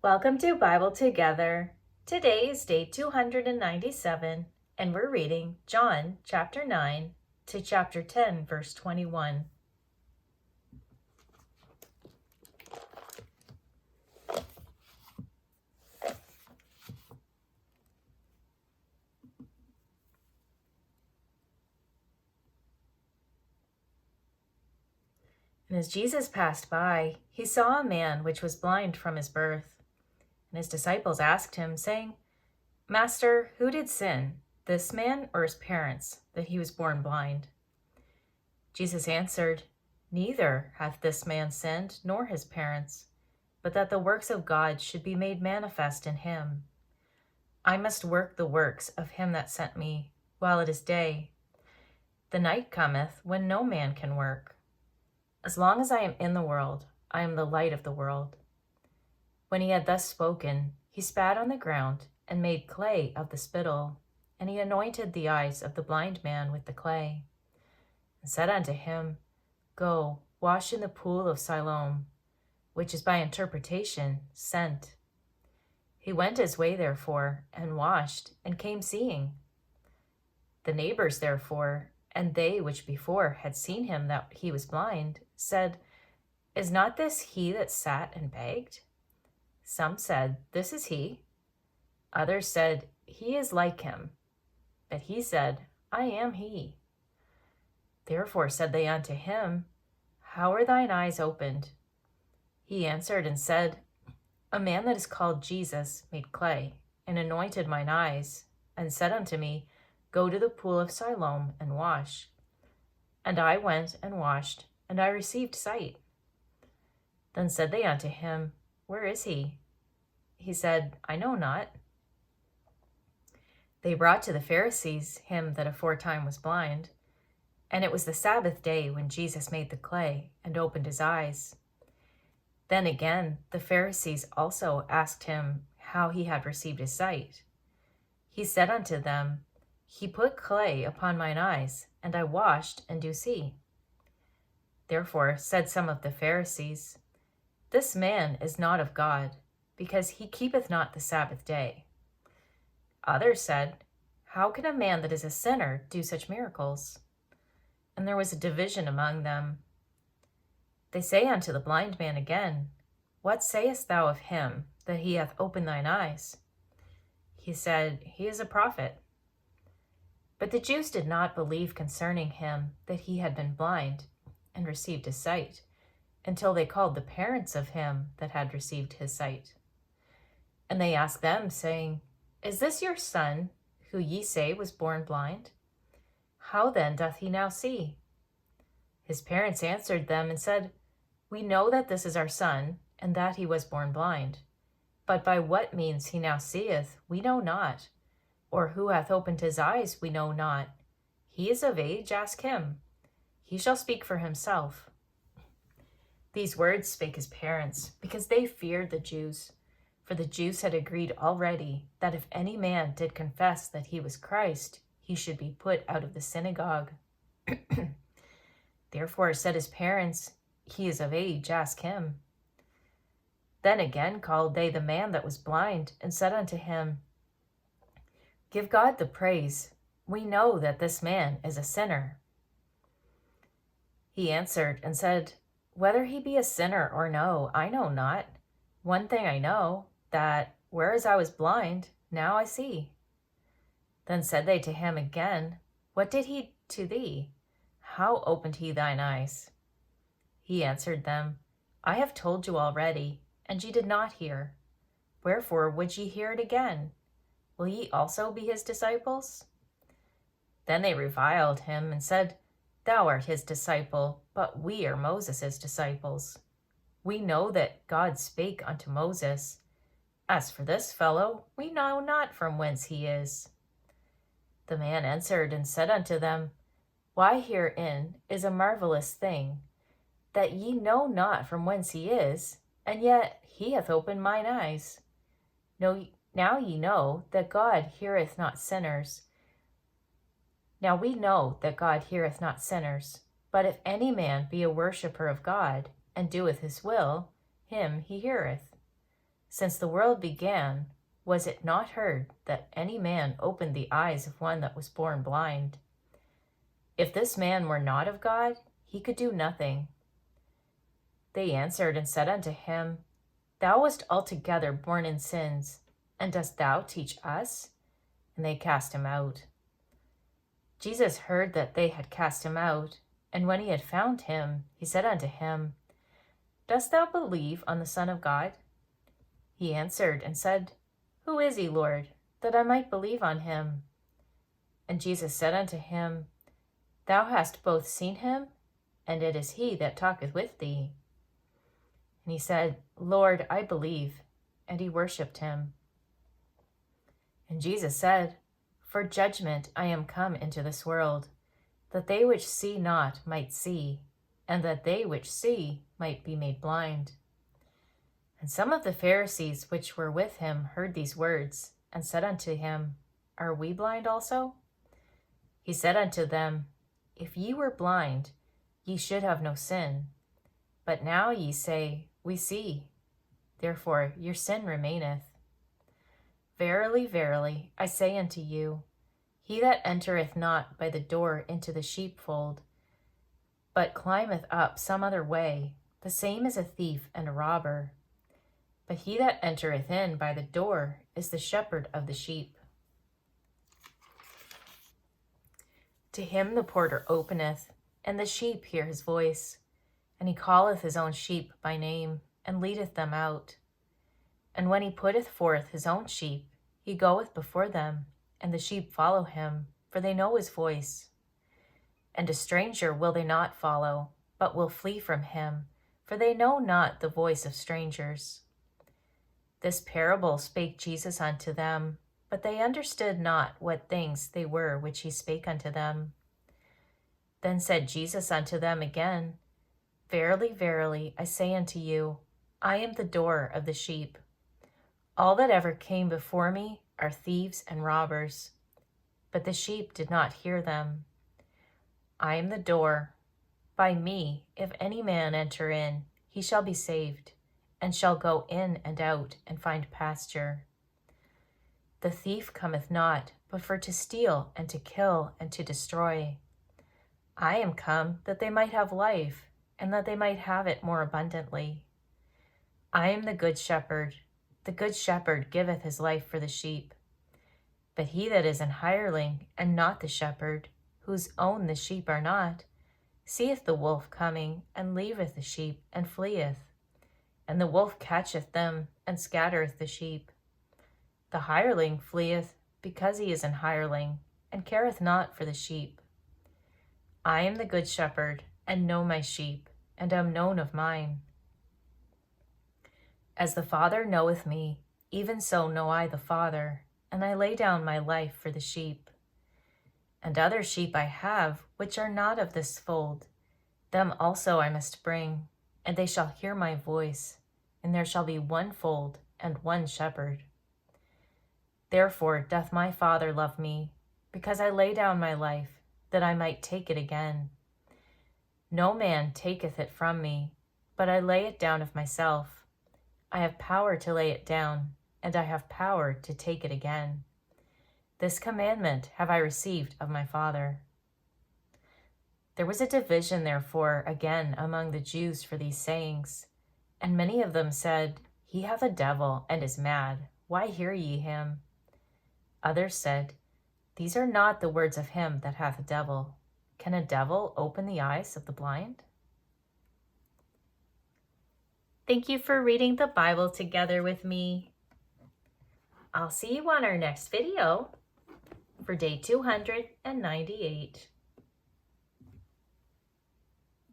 Welcome to Bible Together. Today is day 297, and we're reading John chapter 9 to chapter 10, verse 21. And as Jesus passed by, he saw a man which was blind from his birth. And his disciples asked him, saying, Master, who did sin, this man or his parents, that he was born blind? Jesus answered, Neither hath this man sinned, nor his parents, but that the works of God should be made manifest in him. I must work the works of him that sent me, while it is day. The night cometh, when no man can work. As long as I am in the world, I am the light of the world. When he had thus spoken, he spat on the ground, and made clay of the spittle, and he anointed the eyes of the blind man with the clay, and said unto him, Go, wash in the pool of Siloam, which is by interpretation, sent. He went his way therefore, and washed, and came seeing. The neighbors therefore, and they which before had seen him that he was blind, said, Is not this he that sat and begged? Some said, This is he. Others said, He is like him. But he said, I am he. Therefore said they unto him, How are thine eyes opened? He answered and said, A man that is called Jesus made clay, and anointed mine eyes, and said unto me, Go to the pool of Siloam and wash. And I went and washed, and I received sight. Then said they unto him, Where is he? He said, I know not. They brought to the Pharisees him that aforetime was blind, and it was the Sabbath day when Jesus made the clay and opened his eyes. Then again the Pharisees also asked him how he had received his sight. He said unto them, He put clay upon mine eyes, and I washed, and do see. Therefore said some of the Pharisees, This man is not of God, because he keepeth not the Sabbath day. Others said, How can a man that is a sinner do such miracles? And there was a division among them. They say unto the blind man again, What sayest thou of him, that he hath opened thine eyes? He said, He is a prophet. But the Jews did not believe concerning him that he had been blind and received his sight, until they called the parents of him that had received his sight. And they asked them, saying, Is this your son, who ye say was born blind? How then doth he now see? His parents answered them and said, We know that this is our son, and that he was born blind. But by what means he now seeth, we know not, or who hath opened his eyes, we know not. He is of age, ask him. He shall speak for himself. These words spake his parents, because they feared the Jews. For the Jews had agreed already that if any man did confess that he was Christ, he should be put out of the synagogue. Therefore said his parents, He is of age, ask him. Then again called they the man that was blind, and said unto him, Give God the praise. We know that this man is a sinner. He answered and said, Whether he be a sinner or no, I know not. One thing I know, that, whereas I was blind, now I see. Then said they to him again, What did he to thee? How opened he thine eyes? He answered them, I have told you already, and ye did not hear. Wherefore would ye hear it again? Will ye also be his disciples? Then they reviled him and said, Thou art his disciple, but we are Moses' disciples. We know that God spake unto Moses. As for this fellow, we know not from whence he is. The man answered and said unto them, Why herein is a marvelous thing, that ye know not from whence he is, and yet he hath opened mine eyes. Now ye know that God heareth not sinners. Now we know that God heareth not sinners, but if any man be a worshipper of God, and doeth his will, him he heareth. Since the world began, was it not heard that any man opened the eyes of one that was born blind? If this man were not of God, he could do nothing. They answered and said unto him, Thou wast altogether born in sins, and dost thou teach us? And they cast him out. Jesus heard that they had cast him out, and when he had found him, he said unto him, Dost thou believe on the Son of God? He answered and said, Who is he, Lord, that I might believe on him? And Jesus said unto him, Thou hast both seen him, and it is he that talketh with thee. And he said, Lord, I believe. And he worshipped him. And Jesus said, For judgment I am come into this world, that they which see not might see, and that they which see might be made blind. And some of the Pharisees which were with him heard these words, and said unto him, Are we blind also? He said unto them, If ye were blind, ye should have no sin. But now ye say, We see. Therefore your sin remaineth. Verily, verily, I say unto you, he that entereth not by the door into the sheepfold, but climbeth up some other way, the same is a thief and a robber. But he that entereth in by the door is the shepherd of the sheep. To him the porter openeth, and the sheep hear his voice, and he calleth his own sheep by name, and leadeth them out. And when he putteth forth his own sheep, he goeth before them, and the sheep follow him, for they know his voice. And a stranger will they not follow, but will flee from him, for they know not the voice of strangers. This parable spake Jesus unto them, but they understood not what things they were which he spake unto them. Then said Jesus unto them again, Verily, verily, I say unto you, I am the door of the sheep. All that ever came before me are thieves and robbers, but the sheep did not hear them. I am the door. By me, if any man enter in, he shall be saved, and shall go in and out and find pasture. The thief cometh not, but for to steal and to kill and to destroy. I am come that they might have life, and that they might have it more abundantly. I am the good shepherd. The good shepherd giveth his life for the sheep. But he that is an hireling, and not the shepherd, whose own the sheep are not, seeth the wolf coming, and leaveth the sheep, and fleeth. And the wolf catcheth them, and scattereth the sheep. The hireling fleeth, because he is an hireling, and careth not for the sheep. I am the good shepherd, and know my sheep, and am known of mine. As the Father knoweth me, even so know I the Father, and I lay down my life for the sheep. And other sheep I have, which are not of this fold. Them also I must bring, and they shall hear my voice, and there shall be one fold and one shepherd. Therefore doth my Father love me, because I lay down my life, that I might take it again. No man taketh it from me, but I lay it down of myself. I have power to lay it down, and I have power to take it again. This commandment have I received of my Father. There was a division, therefore, again among the Jews for these sayings. And many of them said, He hath a devil, and is mad. Why hear ye him? Others said, These are not the words of him that hath a devil. Can a devil open the eyes of the blind? Thank you for reading the Bible together with me. I'll see you on our next video for day 298.